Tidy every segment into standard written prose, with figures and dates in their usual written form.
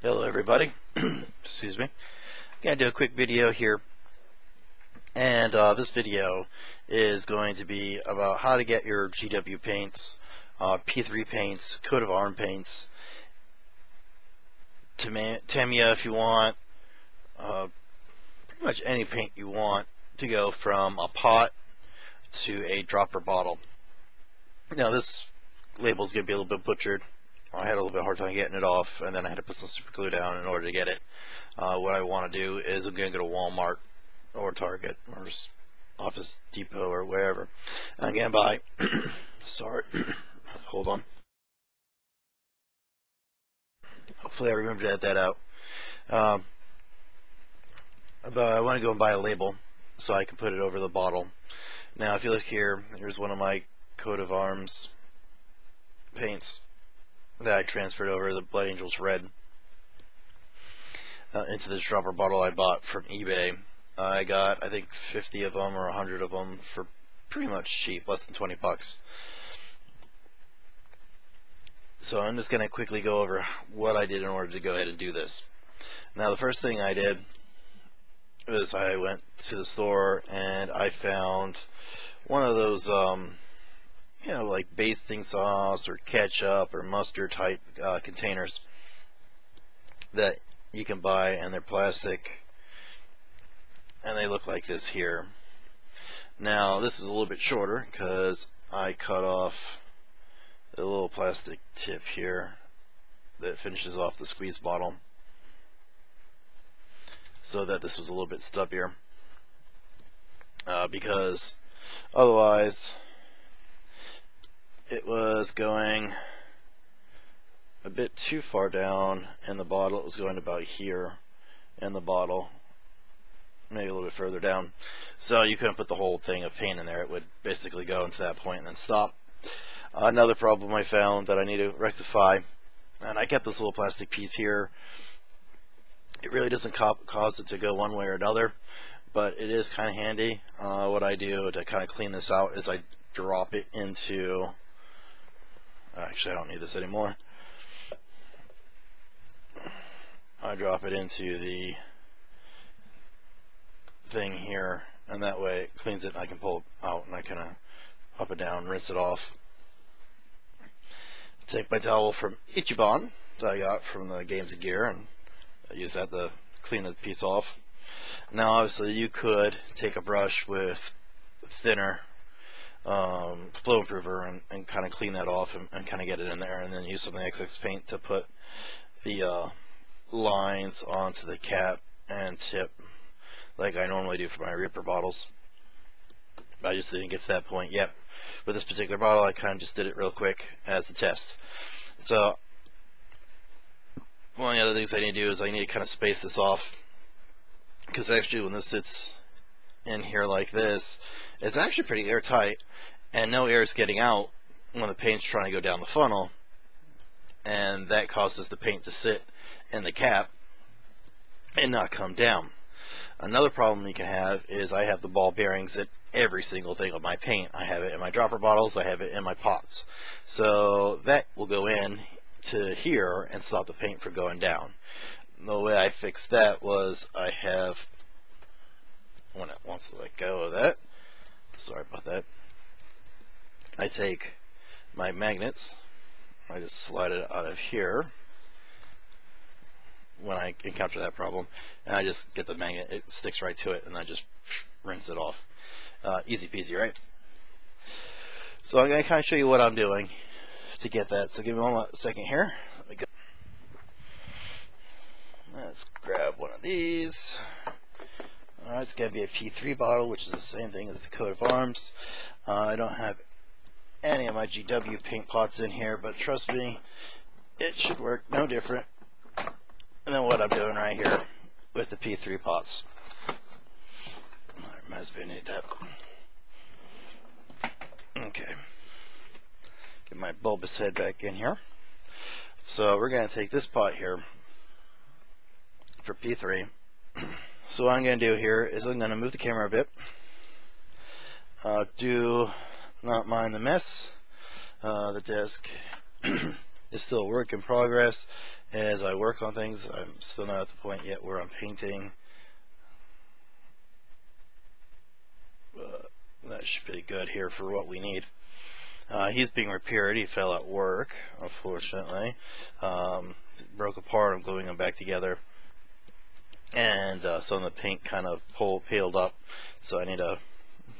Hello everybody, excuse me. I'm going to do a quick video here, and this video is going to be about how to get your GW paints, P3 paints, coat of arm paints, Tamiya if you want, pretty much any paint you want to go from a pot to a dropper bottle. Now this label is going to be a little bit butchered. I had a little bit hard time getting it off, and then I had to put some super glue down in order to get it. What I want to do is I'm going to go to Walmart or Target or Office Depot or wherever. I'm going to buy, sorry, hold on. Hopefully I remember to add that out. But I want to go and buy a label so I can put it over the bottle. Now if you look here, here's one of my coat of arms paints that I transferred over, the Blood Angels Red, into this dropper bottle I bought from eBay. I got, I think, 50 of them or 100 of them for pretty much cheap, less than 20 bucks. So I'm just going to quickly go over what I did in order to go ahead and do this. Now the first thing I did was I went to the store and I found one of those like basting sauce or ketchup or mustard type containers that you can buy, and they're plastic and they look like this here. Now this is a little bit shorter because I cut off the little plastic tip here that finishes off the squeeze bottle so that this was a little bit stubbier, because otherwise it was going a bit too far down in the bottle. It was going about here in the bottle, maybe a little bit further down, so you couldn't put the whole thing of paint in there. It would basically go into that point and then stop. Another problem I found that I need to rectify, and I kept this little plastic piece here. It really doesn't cause it to go one way or another, but it is kind of handy. What I do to kind of clean this out is I drop it into, actually I don't need this anymore. I drop it into the thing here, and that way it cleans it and I can pull it out and I kind of up and down, rinse it off. Take my towel from Ichiban that I got from the Games and Gear, and I use that to clean the piece off. Now obviously you could take a brush with thinner flow improver and kind of clean that off and kind of get it in there, and then use some of the XX paint to put the lines onto the cap and tip like I normally do for my Reaper bottles. I just didn't get to that point yet. With this particular bottle I kind of just did it real quick as a test. So one of the other things I need to do is I need to kind of space this off, because actually when this sits in here like this, it's actually pretty airtight and no air is getting out when the paint's trying to go down the funnel, and that causes the paint to sit in the cap and not come down. Another problem you can have is I have the ball bearings in every single thing of my paint. I have it in my dropper bottles, I have it in my pots, so that will go in to here and stop the paint from going down. The way I fixed that was I have, when it wants to let go of that, sorry about that, I take my magnets, I just slide it out of here when I encounter that problem, and I just get the magnet, it sticks right to it, and I just rinse it off. Easy peasy, right? So I'm going to kind of show you what I'm doing to get that, so give me one second here. Let me go. Let's grab one of these. Alright, it's going to be a P3 bottle, which is the same thing as the coat of arms. I don't have any of my GW paint pots in here, but trust me, it should work no different than what I'm doing right here with the P3 pots. Might as well need that. Okay. Get my bulbous head back in here. So we're going to take this pot here for P3. So what I'm going to do here is I'm going to move the camera a bit. Do not mind the mess. The desk is still a work in progress. As I work on things, I'm still not at the point yet where I'm painting. But that should be good here for what we need. He's being repaired. He fell at work, unfortunately. Broke apart. I'm gluing them back together. And some of the paint kind of peeled up, so I need to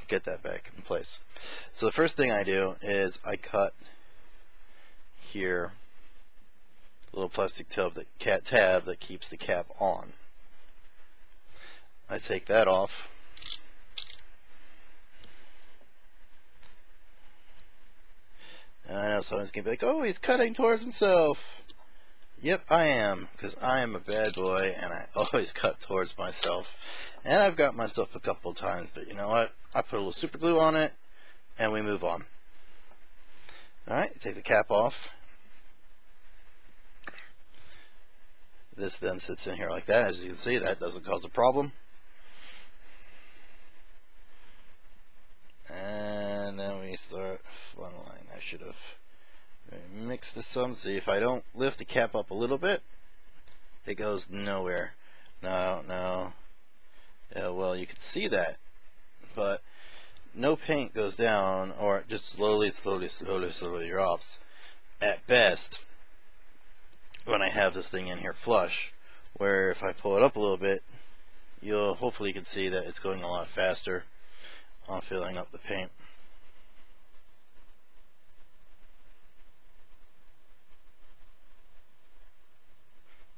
get that back in place. So the first thing I do is I cut here a little plastic tab that keeps the cap on. I take that off. And I know someone's going to be like, oh, he's cutting towards himself. Yep, I am, because I am a bad boy, and I always cut towards myself. And I've got myself a couple of times, but you know what? I put a little super glue on it, and we move on. Alright, take the cap off. This then sits in here like that. As you can see, that doesn't cause a problem. And then we start funneling. I should have mixed this some. See, if I don't lift the cap up a little bit, it goes nowhere. No. Yeah, well, you can see that, but no paint goes down, or it just slowly drops. At best, when I have this thing in here flush, where if I pull it up a little bit, hopefully you can see that it's going a lot faster on filling up the paint.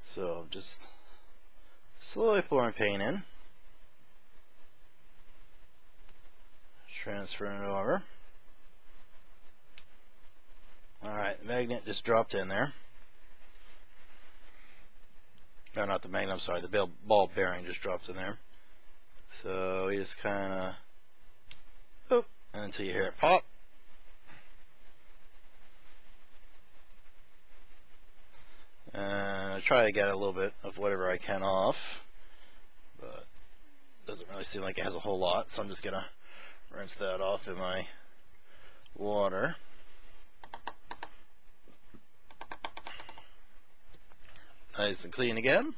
So just slowly pouring paint in, transferring it over. Alright, the magnet just dropped in there. No, not the magnet, I'm sorry, the ball bearing just dropped in there. So we just kind of, boop, and until you hear it pop. And I try to get a little bit of whatever I can off, but it doesn't really seem like it has a whole lot, so I'm just going to rinse that off in my water. Nice and clean again.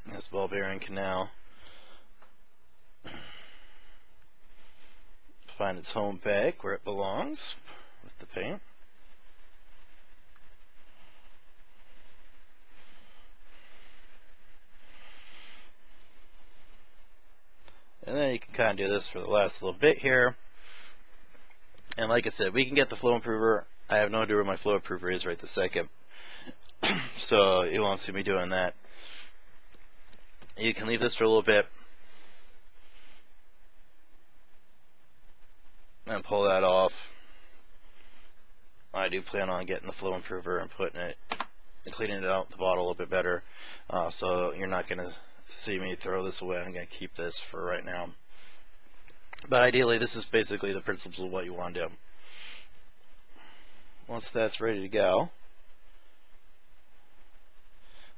This ball bearing can now find its home back where it belongs with the paint. And then you can kind of do this for the last little bit here. And like I said, we can get the flow improver. I have no idea where my flow improver is right this second. So you won't see me doing that. You can leave this for a little bit. And pull that off. I do plan on getting the flow improver and putting it, cleaning it out the bottle a little bit better. So you're not going to see me throw this away. I'm going to keep this for right now. But ideally, this is basically the principles of what you want to do. Once that's ready to go,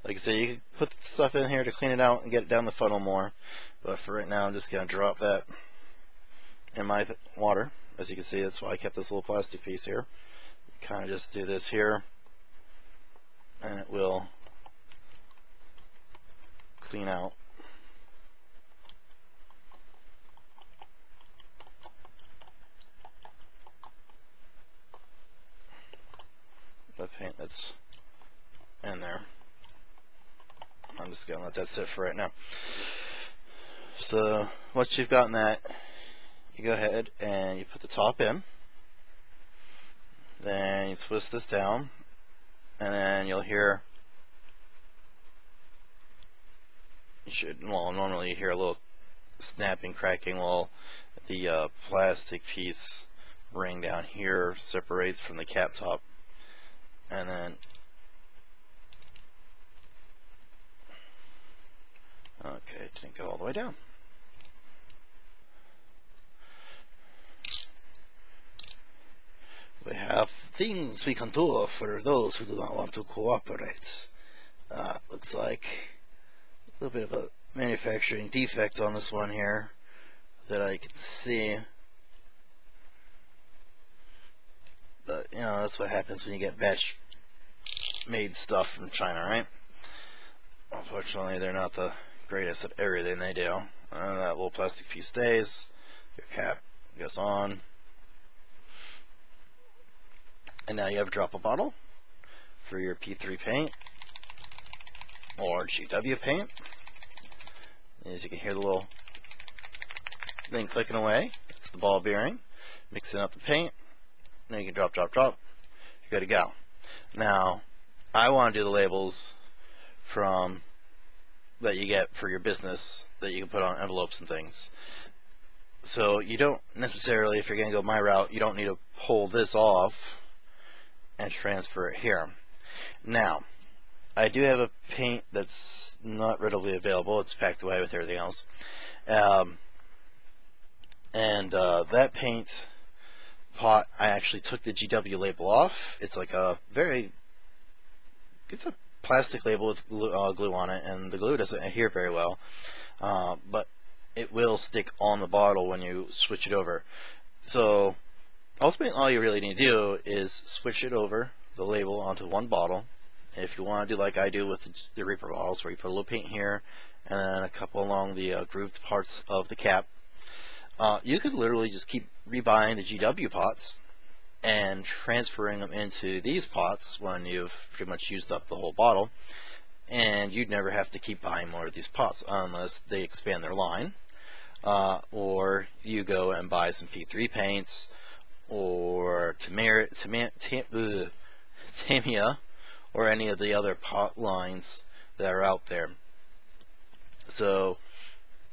like I said, you can put the stuff in here to clean it out and get it down the funnel more. But for right now, I'm just going to drop that in my water. As you can see, that's why I kept this little plastic piece here. Kind of just do this here, and it will clean out. The paint that's in there. I'm just going to let that sit for right now. So once you've gotten that, you go ahead and you put the top in. Then you twist this down, and then you'll hear, normally you hear a little snapping, cracking while the plastic piece ring down here separates from the cap top. And then, okay, it didn't go all the way down. We have things we can do for those who do not want to cooperate. Looks like a little bit of a manufacturing defect on this one here that I can see. But, you know, that's what happens when you get batch made stuff from China, right? Unfortunately, they're not the greatest at everything they do. And that little plastic piece stays. Your cap goes on. And now you have a drop of bottle for your P3 paint or GW paint. As you can hear the little thing clicking away, it's the ball bearing, mixing up the paint. Now you can drop, drop, drop. You're good to go. Now, I want to do the labels from that you get for your business that you can put on envelopes and things. So you don't necessarily, if you're going to go my route, you don't need to pull this off and transfer it here. Now, I do have a paint that's not readily available. It's packed away with everything else. That paint pot, I actually took the GW label off. It's like it's a plastic label with glue on it, and the glue doesn't adhere very well. But it will stick on the bottle when you switch it over. So ultimately, all you really need to do is switch it over, the label, onto one bottle. If you want to do like I do with the Reaper bottles, where you put a little paint here and then a couple along the grooved parts of the cap, you could literally just keep rebuying the GW pots and transferring them into these pots when you've pretty much used up the whole bottle, and you'd never have to keep buying more of these pots unless they expand their line, or you go and buy some P3 paints or Tamiya or any of the other pot lines that are out there. So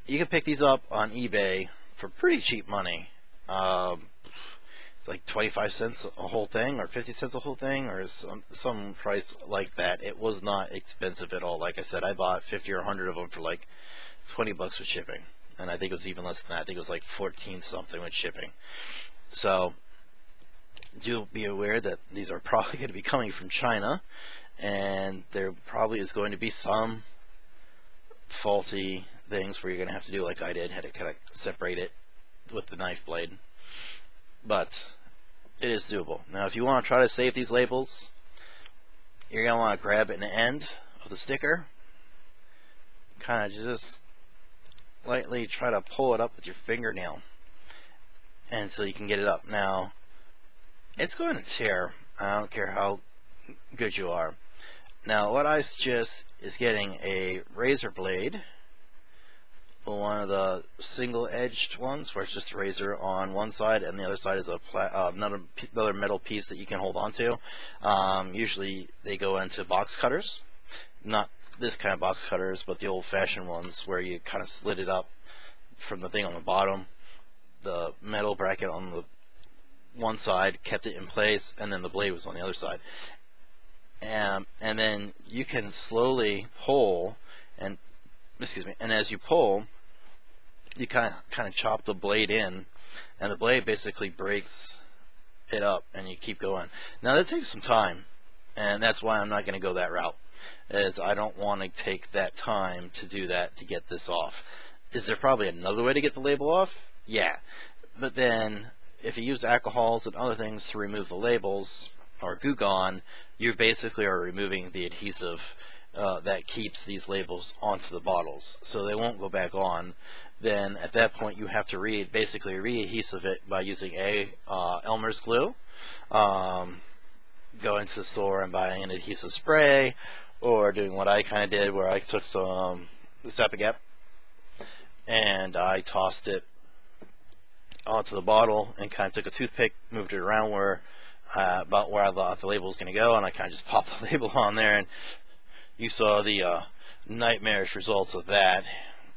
you can pick these up on eBay for pretty cheap money, like 25 cents a whole thing or 50 cents a whole thing, or some price like that. It was not expensive at all. Like I said, I bought 50 or 100 of them for like 20 bucks with shipping, and I think it was even less than that. I think it was like 14 something with shipping. So do be aware that these are probably going to be coming from China, and there probably is going to be some faulty things where you're going to have to do like I did, had to kind of separate it with the knife blade. But it is doable. Now, if you want to try to save these labels, you're going to want to grab an end of the sticker, kind of just lightly try to pull it up with your fingernail until you can get it up. Now, it's going to tear. I don't care how good you are. Now, what I suggest is getting a razor blade, one of the single-edged ones, where it's just a razor on one side and the other side is another metal piece that you can hold on to. Usually they go into box cutters, not this kind of box cutters, but the old-fashioned ones where you kind of slid it up from the thing on the bottom. The metal bracket on the one side kept it in place, and then the blade was on the other side. And then you can slowly pull, and as you pull, you kind of chop the blade in, and the blade basically breaks it up, and you keep going. Now that takes some time, and that's why I'm not going to go that route, is I don't want to take that time to do that to get this off. Is there probably another way to get the label off? Yeah, but then if you use alcohols and other things to remove the labels, or Goo Gone, you basically are removing the adhesive that keeps these labels onto the bottles, so they won't go back on. Then at that point you have to basically re-adhesive it by using Elmer's glue. Go into the store and buying an adhesive spray, or doing what I kind of did, where I took some Zap-A-Gap and I tossed it onto the bottle and kind of took a toothpick, moved it around about where I thought the label was going to go, and I kind of just popped the label on there, and you saw the nightmarish results of that.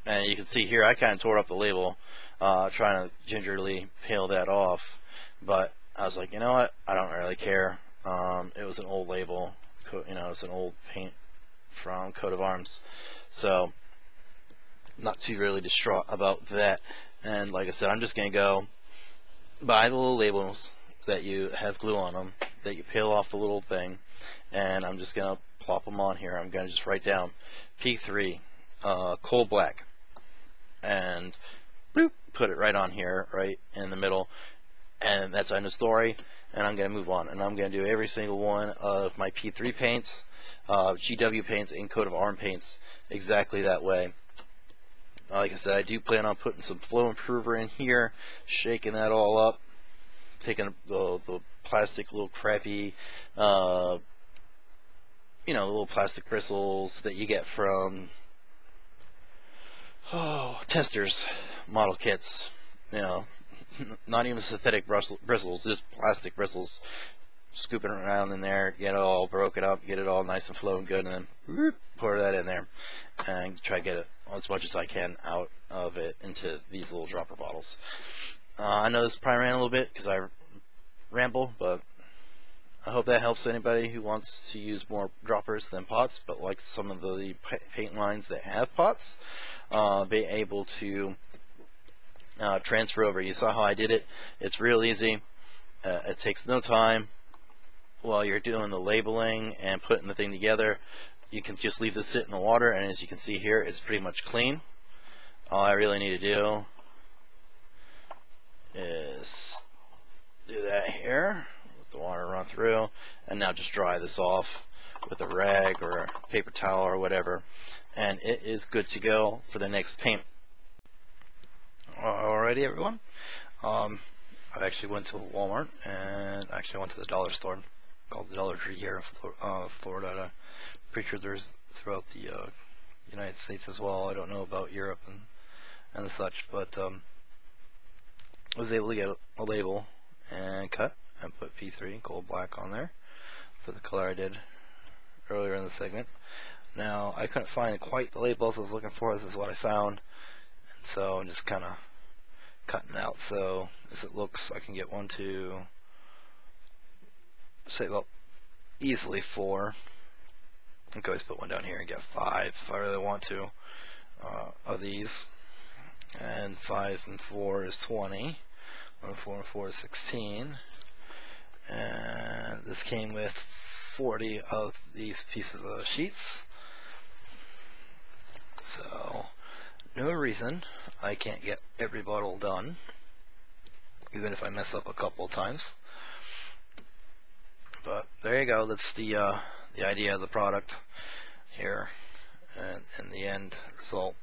And you can see here I kind of tore up the label, trying to gingerly peel that off, but I was like, you know what, I don't really care. It was an old label, it's an old paint from Coat of Arms, so not too really distraught about that. And like I said, I'm just going to go buy the little labels that you have glue on them, that you peel off the little thing, and I'm just going to plop them on here. I'm going to just write down P3 coal black, and bloop, put it right on here, right in the middle, and that's the end of the story. and I'm going to move on. And I'm going to do every single one of my P3 paints, GW paints, and coat of arm paints exactly that way. Like I said, I do plan on putting some flow improver in here, shaking that all up, taking the plastic little crappy, the little plastic bristles that you get from testers model kits. Not even synthetic bristles, just plastic bristles. Scooping around in there, get it all broken up, get it all nice and flowing good, and then whoop, pour that in there, and try to get it as much as I can out of it into these little dropper bottles. I know this probably ran a little bit because I ramble, but I hope that helps anybody who wants to use more droppers than pots, but like some of the paint lines that have pots, be able to transfer over. You saw how I did it. It's real easy. It takes no time. While you're doing the labeling and putting the thing together, you can just leave this sit in the water, and as you can see here, it's pretty much clean. All I really need to do is do that here, let the water run through, and now just dry this off with a rag or a paper towel or whatever, and it is good to go for the next paint. Alrighty, everyone. I actually went to Walmart, and actually went to the dollar store called the Dollar Tree here in Florida. I'm pretty sure there's throughout the United States as well. I don't know about Europe and such, but I was able to get a label and cut and put P3 Gold Black on there for the color I did earlier in the segment. Now, I couldn't find quite the labels I was looking for. This is what I found, and so I'm just kind of cutting out so as it looks. I can get 1, 2, say about easily 4. I can always put one down here and get 5 if I really want to of these. And 5 and 4 is 20. 4 and 4 is 16. And this came with 40 of these pieces of sheets. So no reason I can't get every bottle done, even if I mess up a couple of times. But there you go. That's the idea of the product here, and the end result.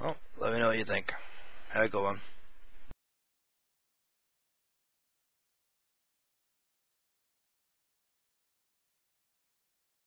Well, let me know what you think. Have a good one.